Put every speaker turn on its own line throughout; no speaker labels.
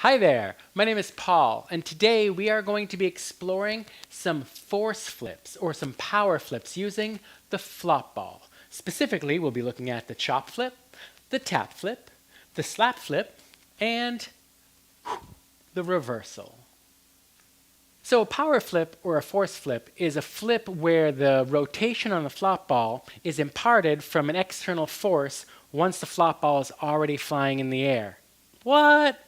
Hi there, my name is Paul, and today we are going to be exploring some force flips or some power flips using the flop ball. Specifically, we'll be looking at the chop flip, the tap flip, the slap flip, and the reversal. So a power flip or a force flip is a flip where the rotation on the flop ball is imparted from an external force once the flop ball is already flying in the air. What?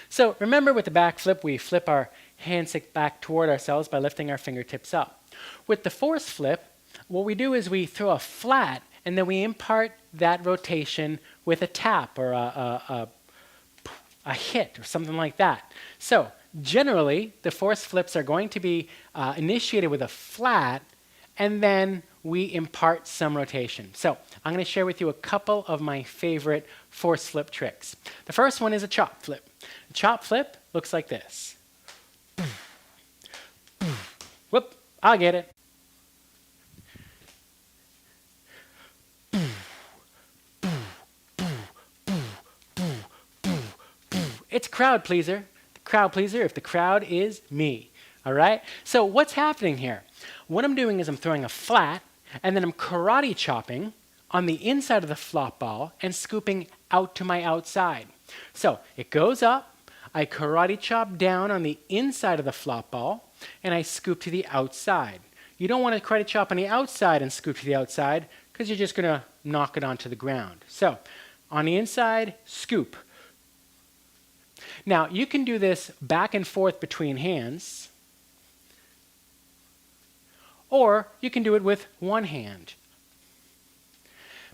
So remember with the back flip, we flip our hands back toward ourselves by lifting our fingertips up. With the force flip, what we do is we throw a flat and then we impart that rotation with a tap or a hit or something like that. So generally, the force flips are going to be initiated with a flat and then we impart some rotation. So I'm going to share with you a couple of my favorite force flip tricks. The first one is a chop flip. A chop flip looks like this. Whoop, I'll get it. It's crowd pleaser. The crowd pleaser if the crowd is me. All right? So what's happening here? What I'm doing is I'm throwing a flat and then I'm karate chopping on the inside of the flop ball and scooping out to my outside. So it goes up, I karate chop down on the inside of the flop ball, and I scoop to the outside. You don't want to karate chop on the outside and scoop to the outside because you're just going to knock it onto the ground. So on the inside, scoop. Now you can do this back and forth between hands, or you can do it with one hand.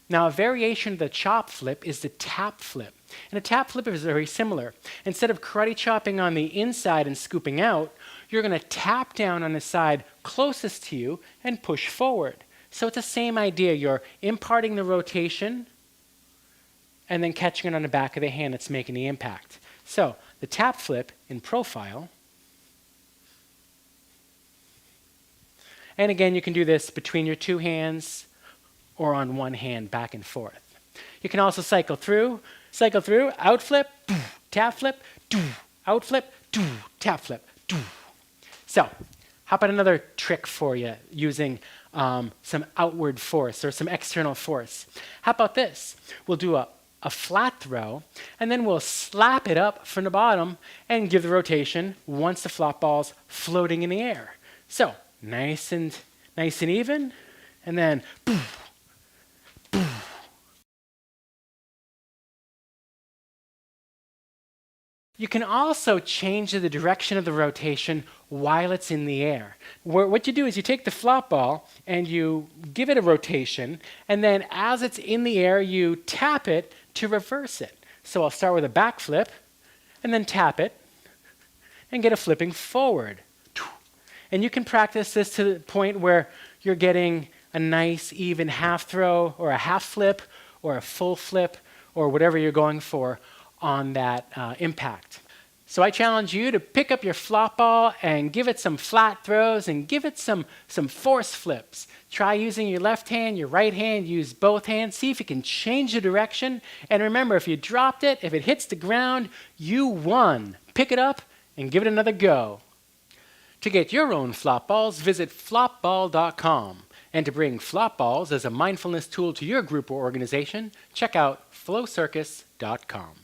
Now a variation of the chop flip is the tap flip. And a tap flip is very similar. Instead of karate chopping on the inside and scooping out, you're going to tap down on the side closest to you and push forward. So it's the same idea. You're imparting the rotation and then catching it on the back of the hand that's making the impact. So the tap flip in profile. And again, you can do this between your two hands or on one hand back and forth. You can also cycle through, out flip, tap flip, out flip, tap flip. So how about another trick for you using some outward force or some external force? How about this? We'll do a flat throw, and then we'll slap it up from the bottom and give the rotation once the flop ball's floating in the air. So nice and even, and then You can also change the direction of the rotation while it's in the air. What you do is you take the flop ball and you give it a rotation, and then as it's in the air, you tap it to reverse it. So I'll start with a back flip, and then tap it, and get a flipping forward. And you can practice this to the point where you're getting a nice even half throw, or a half flip, or a full flip, or whatever you're going for on that impact. So I challenge you to pick up your flop ball and give it some flat throws and give it some force flips. Try using your left hand, your right hand, use both hands. See if you can change the direction. And remember, if you dropped it, if it hits the ground, you won. Pick it up and give it another go. To get your own flop balls, visit flopball.com. And to bring flop balls as a mindfulness tool to your group or organization, check out flowcircus.com.